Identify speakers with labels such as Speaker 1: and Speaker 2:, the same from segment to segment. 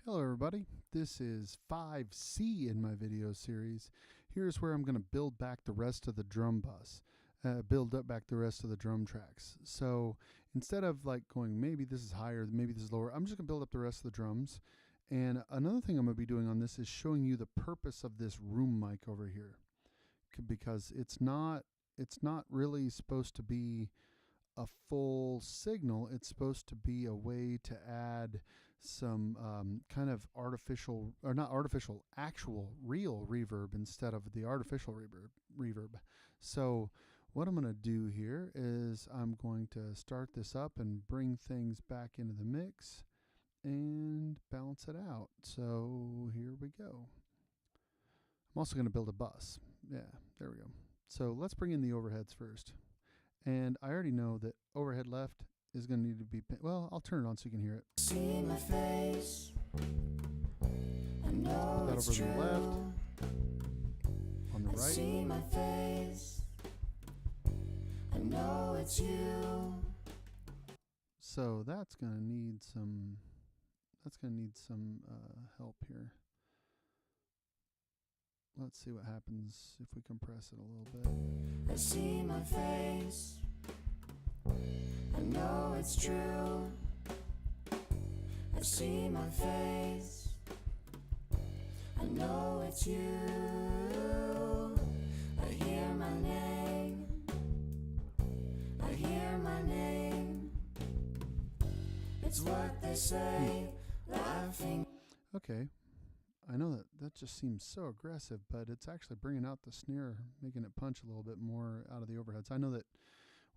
Speaker 1: Hello everybody, this is 5C in my video series. Here's where I'm going to build back the rest of the drum bus, build up back the rest of the drum tracks. So instead of like going maybe this is higher, maybe this is lower, I'm just going to build up the rest of the drums. And another thing I'm going to be doing on this is showing you the purpose of this room mic over here, because it's not really supposed to be a full signal. It's supposed to be a way to add some kind of artificial, or not artificial, actual real reverb instead of the artificial reverb. So what I'm going to do here is I'm going to start this up and bring things back into the mix and balance it out. So here we go. I'm also going to build a bus. Yeah, there we go. So let's bring in the overheads first. And I already know that overhead left is going to need to be, well, I'll turn it on so you can hear it.
Speaker 2: See my face. I know
Speaker 1: Put that
Speaker 2: it's
Speaker 1: over to
Speaker 2: true.
Speaker 1: the left. On the
Speaker 2: I
Speaker 1: right.
Speaker 2: see my face. I know it's you.
Speaker 1: So that's going to need some, help here. Let's see what happens if we compress it a little bit.
Speaker 2: I see my face. I know it's true. I see my face. I know it's you. I hear my name. I hear my name. It's what they say, laughing.
Speaker 1: Okay. I know that just seems so aggressive, but it's actually bringing out the snare, making it punch a little bit more out of the overheads. I know that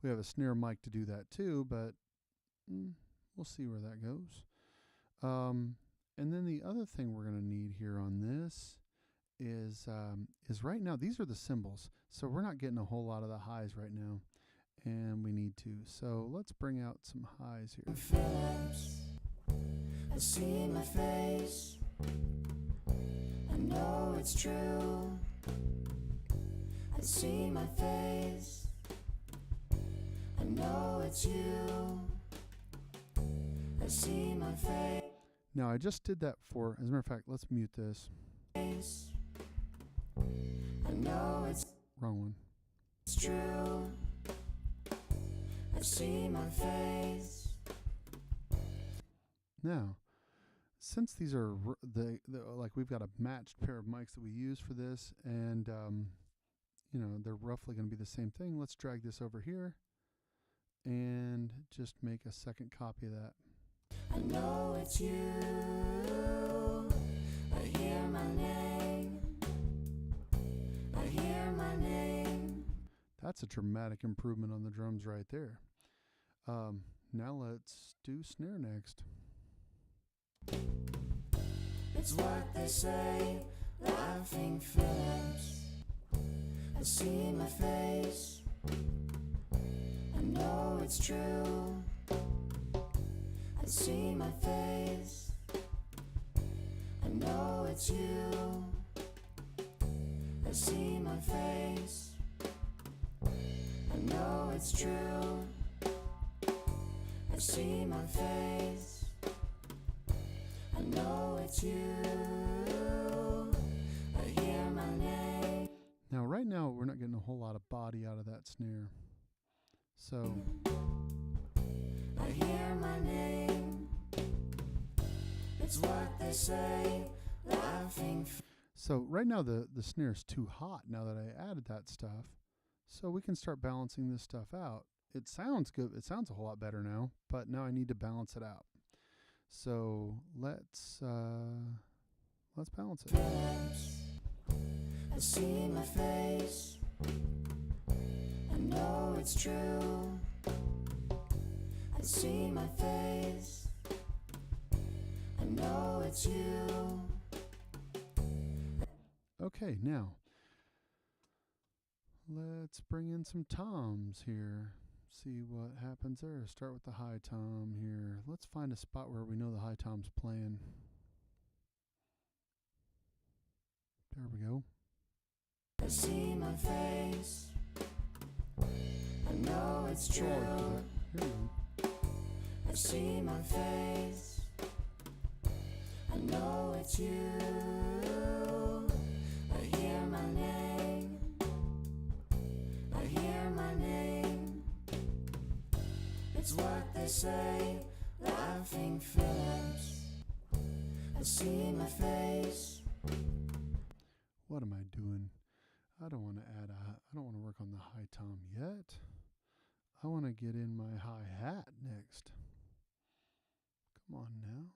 Speaker 1: we have a snare mic to do that too, but we'll see where that goes. And then the other thing we're going to need here on this is right now, these are the cymbals. So we're not getting a whole lot of the highs right now, and we need to. So let's bring out some highs here.
Speaker 2: Phillips, I see my face. I know it's true. I see my face. I know it's you. I see my face.
Speaker 1: Now I just did that for, as a matter of fact, let's mute this.
Speaker 2: I know it's
Speaker 1: Wrong one.
Speaker 2: true. I see my face.
Speaker 1: Now, since these are like we've got a matched pair of mics that we use for this, and you know, they're roughly going to be the same thing, let's drag this over here and just make a second copy of that.
Speaker 2: I know it's you. I hear my name. I hear my name.
Speaker 1: That's a dramatic improvement on the drums right there. Now let's do snare next.
Speaker 2: It's what they say, laughing Phillips. I see my face. I know it's true. I see my face. I know it's you. I see my face. I know it's true. I see my face. I know it's you. I hear my name.
Speaker 1: Now right now we're not getting a whole lot of body out of that snare. So
Speaker 2: I hear my name. It's what they say, laughing.
Speaker 1: So right now the snare's too hot now that I added that stuff. So we can start balancing this stuff out. It sounds good. It sounds a whole lot better now, but now I need to balance it out. So let's balance it.
Speaker 2: I see my face. I know it's true. I see my face. I know it's you.
Speaker 1: Okay, now let's bring in some toms here. See what happens there. Start with the high tom here. Let's find a spot where we know the high tom's playing. There we go.
Speaker 2: I see my face. I know it's
Speaker 1: Oh,
Speaker 2: true.
Speaker 1: here we go.
Speaker 2: I see my face. I know it's you. I hear my name. I hear my name. It's what they say, laughing Phillips. I see my face.
Speaker 1: What am I doing? I don't want to I don't want to work on the high tom yet. I want to get in my hi-hat next. Come on now.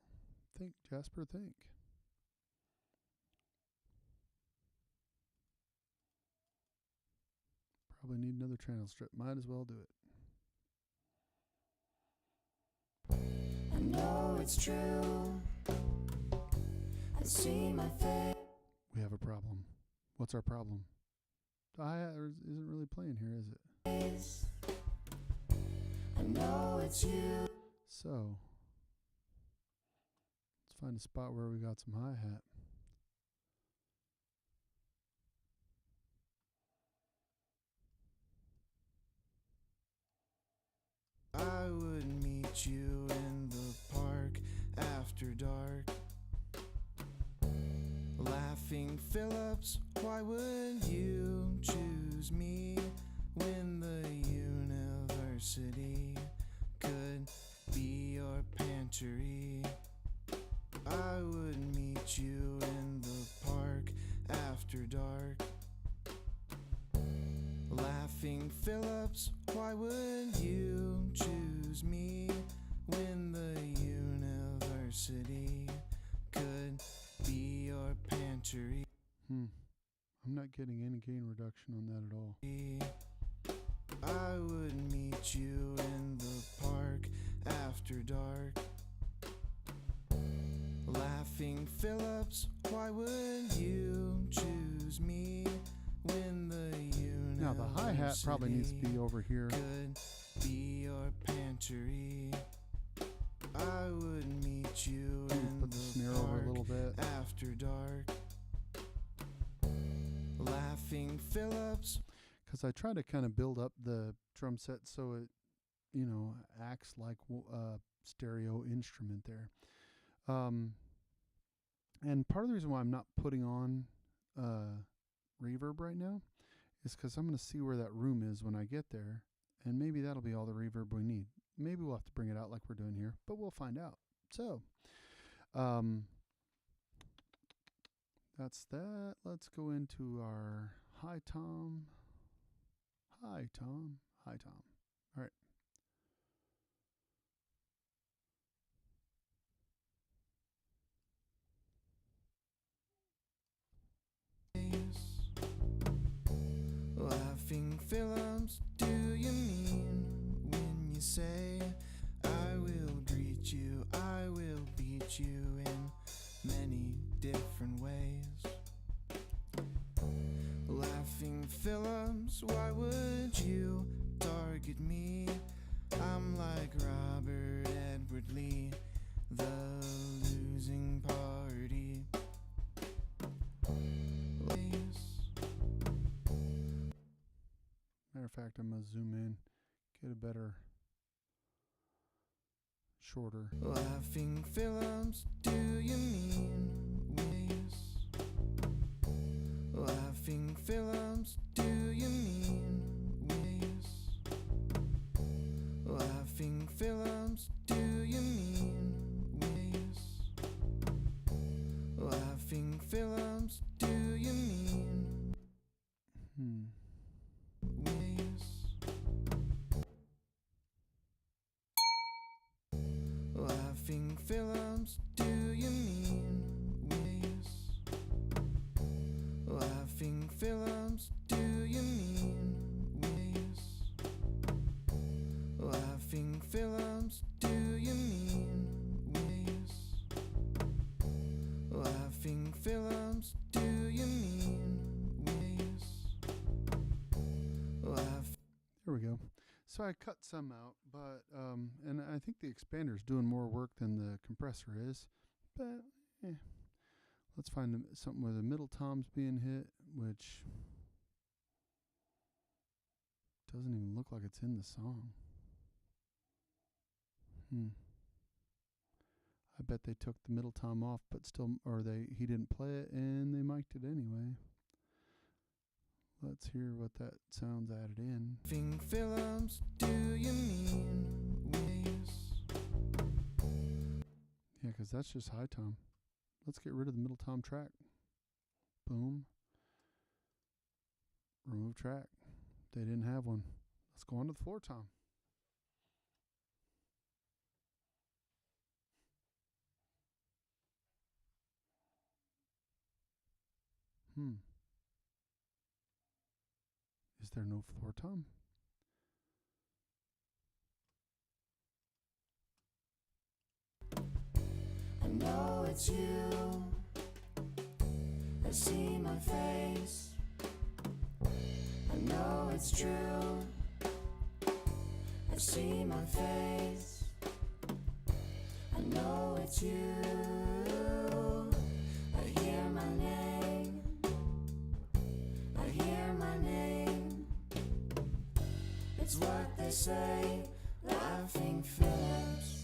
Speaker 1: Think, Jasper, think. Probably need another channel strip. Might as well do it.
Speaker 2: I know it's true. I see my face.
Speaker 1: We have a problem. What's our problem? The hi-hat isn't really playing here, is it?
Speaker 2: I know it's you.
Speaker 1: So, let's find a spot where we got some hi-hat.
Speaker 3: I would meet you in the park after dark. Laughing Phillips, why would you choose me when the university could be your pantry? I would meet you in the park after dark. Laughing Phillips, why would you choose me when the university could be your pantry?
Speaker 1: I'm not getting any gain reduction on that at all.
Speaker 3: I would meet you in the park after dark. Laughing Phillips, why would you choose me when the university
Speaker 1: Now the hi-hat probably needs to be over here.
Speaker 3: could be your pantry? I would meet you in
Speaker 1: Put the snare over a little bit.
Speaker 3: after dark. Laughing Phillips.
Speaker 1: Because I try to kind of build up the drum set so it, acts like a stereo instrument there. And part of the reason why I'm not putting on reverb right now is because I'm going to see where that room is when I get there, and maybe that'll be all the reverb we need. Maybe we'll have to bring it out like we're doing here, but we'll find out. So, that's that. Let's go into our hi tom. Hi tom. Hi tom. All right.
Speaker 3: Laughing Phillips, do you mean when you say I will greet you, I will beat you in many different ways? Laughing Phillips, why would you target me? I'm like Robert Edward Lee, the losing party.
Speaker 1: Matter of fact, I'm going to zoom in, get a better, shorter.
Speaker 3: Laughing Phillips, do you mean ways? Laughing Phillips, do you mean ways? Laughing Phillips, do you mean ways? Laughing Phillips, do you mean ways? Laughing Phillips, do you mean ways? Laughing Phillips, do you mean ways? Laughing Phillips, do you mean ways? Laughing Phillips, do you mean ways?
Speaker 1: There we go. So I cut some out, but and I think the expander's doing more work than the compressor is. But let's find something where the middle tom's being hit, which doesn't even look like it's in the song. I bet they took the middle tom off, but still, or he didn't play it and they mic'd it anyway. Let's hear what that sounds added in.
Speaker 3: Laughing Phillips, do you mean ways?
Speaker 1: Yeah, because that's just high tom. Let's get rid of the middle tom track. Boom. Remove track. They didn't have one. Let's go on to the floor tom. Is there no floor tom?
Speaker 2: I know it's you. I see my face. I know it's true. I see my face. I know it's you. I hear my name. I hear my name. It's what they say, Laughing Phillips.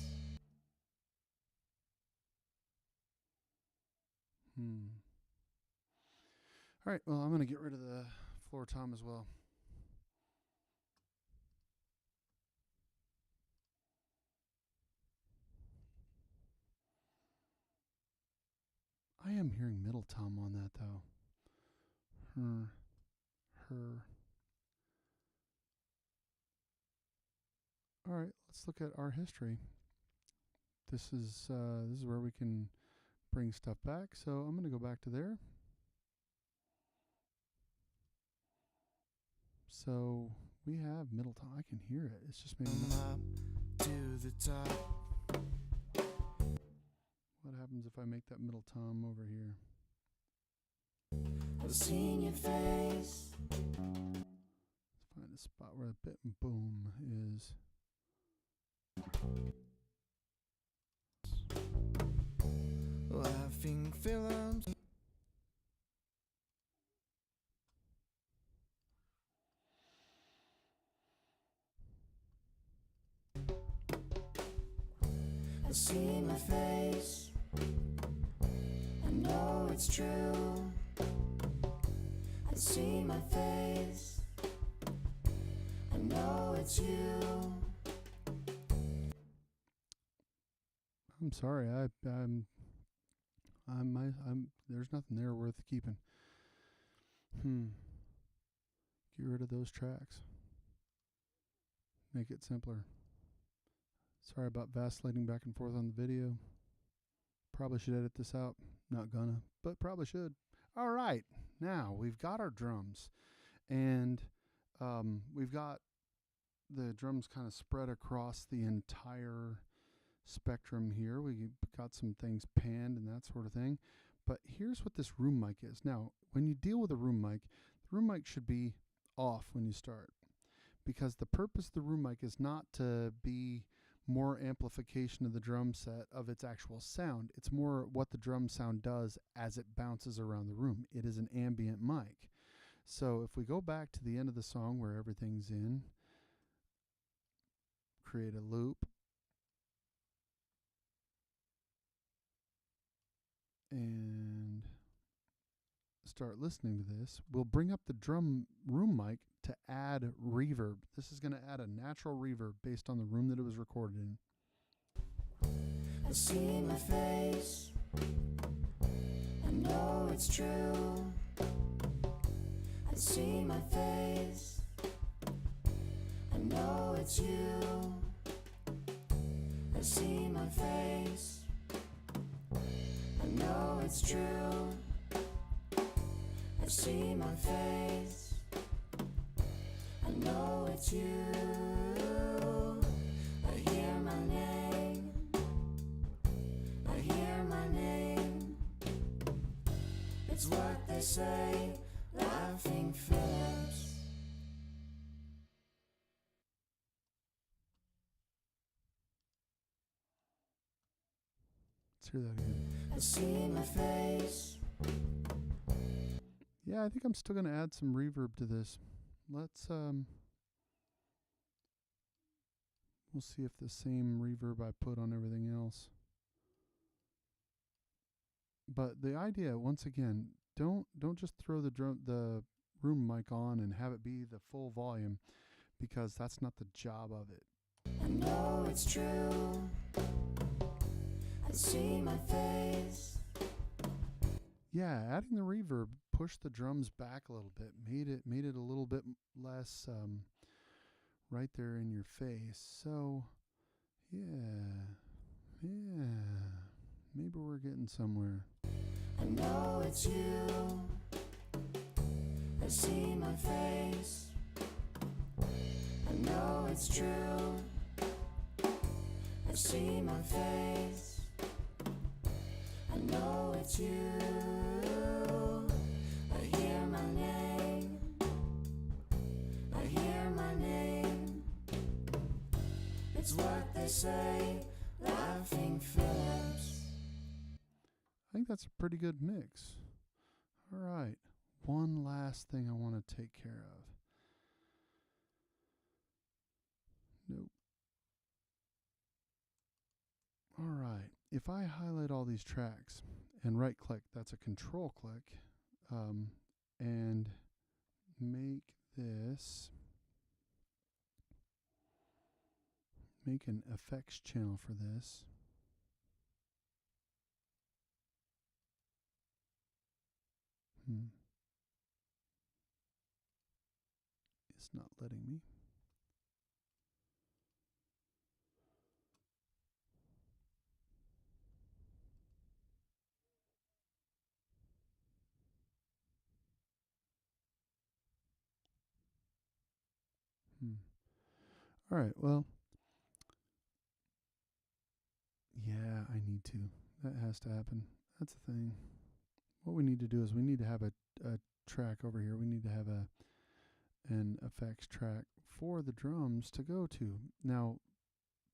Speaker 1: All right, well, I'm going to get rid of the floor tom as well. I am hearing middle tom on that, though. Her. All right, let's look at our history. This is where we can bring stuff back. So I'm going to go back to there. So we have middle tom. I can hear it. It's just maybe not.
Speaker 3: Up to the top.
Speaker 1: What happens if I make that middle tom over here?
Speaker 2: I've seen your face.
Speaker 1: Let's find a spot where the bit and boom is.
Speaker 3: Laughing Phillips.
Speaker 2: I see my face. I know it's true. I see my face. I know it's you.
Speaker 1: I'm sorry. There's nothing there worth keeping. Get rid of those tracks. Make it simpler. Sorry about vacillating back and forth on the video. Probably should edit this out. Not gonna, but probably should. All right, now we've got our drums, and we've got the drums kind of spread across the entire spectrum here. We got some things panned and that sort of thing. But here's what this room mic is. Now, when you deal with a room mic, the room mic should be off when you start, because the purpose of the room mic is not to be more amplification of the drum set of its actual sound. It's more what the drum sound does as it bounces around the room. It is an ambient mic. So if we go back to the end of the song where everything's in, create a loop, and start listening to this, we'll bring up the drum room mic to add reverb. This is going to add a natural reverb based on the room that it was recorded in.
Speaker 2: I see my face. I know it's true. I see my face. I know it's you. I see my face. I know it's true. I see my face. I know it's you. I hear my name. I hear my name. It's what they say, Laughing Phillips.
Speaker 1: Let's hear that again.
Speaker 2: I see my face.
Speaker 1: Yeah, I think I'm still going to add some reverb to this. Let's we'll see if the same reverb I put on everything else But the idea, once again, don't just throw the room mic on and have it be the full volume, because that's not the job of it.
Speaker 2: I know it's true. I see my face.
Speaker 1: Yeah, adding the reverb pushed the drums back a little bit, made it a little bit less right there in your face. So yeah, maybe we're getting somewhere.
Speaker 2: I know it's you. I see my face. I know it's true. I see my face. I know it's you. I hear my name. I hear my name. It's what they say, Laughing Phillips.
Speaker 1: I think that's a pretty good mix. All right, one last thing I want to take care of. Nope. All right, if I highlight all these tracks and right click, that's a control click, and make an effects channel for this. It's not letting me. All right, well, yeah, I need to. That has to happen. That's the thing. What we need to do is we need to have a track over here. We need to have an effects track for the drums to go to. Now,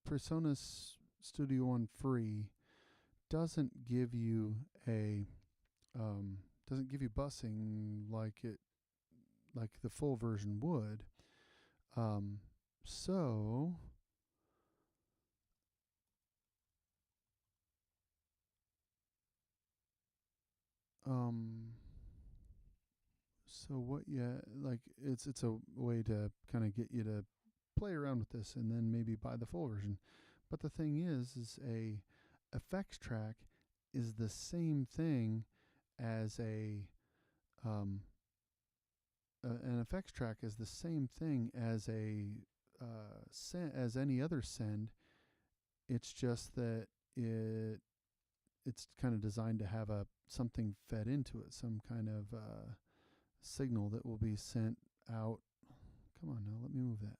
Speaker 1: PreSonus Studio One Free doesn't give you bussing like the full version would. So what it's a way to kind of get you to play around with this and then maybe buy the full version. But the thing is a effects track is the same thing as an effects track is the same thing as as any other send. It's just that it's kind of designed to have something fed into it, some kind of signal that will be sent out. Come on now, let me move that.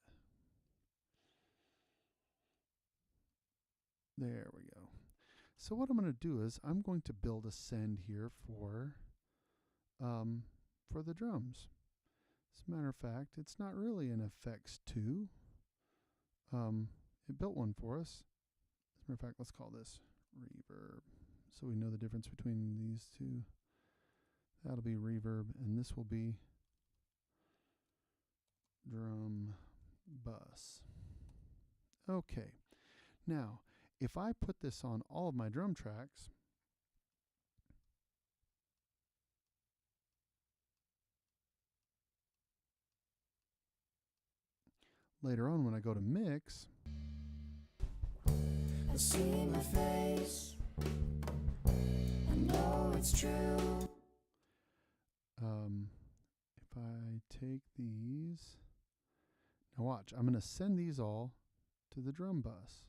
Speaker 1: There we go. So what I'm going to do is I'm going to build a send here for the drums. As a matter of fact, it's not really an effects 2. It built one for us. As a matter of fact, let's call this reverb, so we know the difference between these two. That'll be reverb, and this will be drum bus. Okay, now if I put this on all of my drum tracks, later on when I go to mix,
Speaker 2: I see my face. I know it's true.
Speaker 1: if I take these, now watch, I'm going to send these all to the drum bus.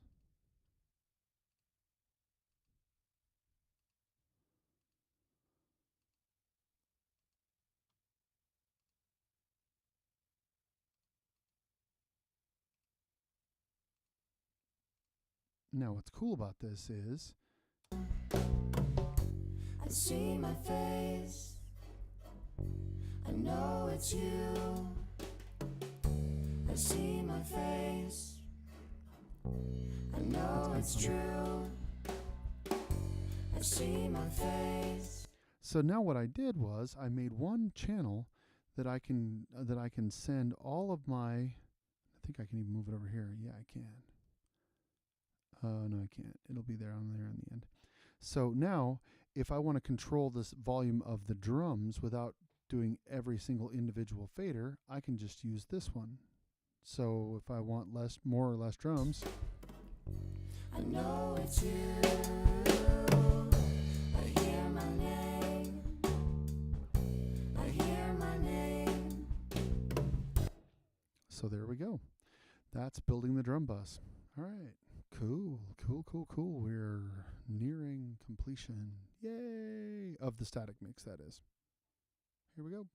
Speaker 1: Now what's cool about this is
Speaker 2: I see my face. I know it's you. I see my face. I know it's true. I see my face.
Speaker 1: so now what I did was I made one channel that I can send all of my, I think I can even move it over here. Yeah, I can. No, I can't. It'll be there on the end. So now if I want to control this volume of the drums without doing every single individual fader, I can just use this one. So if I want more or less drums,
Speaker 2: I know it's you. I hear my name. I hear my name.
Speaker 1: so there we go. That's building the drum bus. All right. Cool. We're nearing completion. Yay! Of the static mix, that is. Here we go.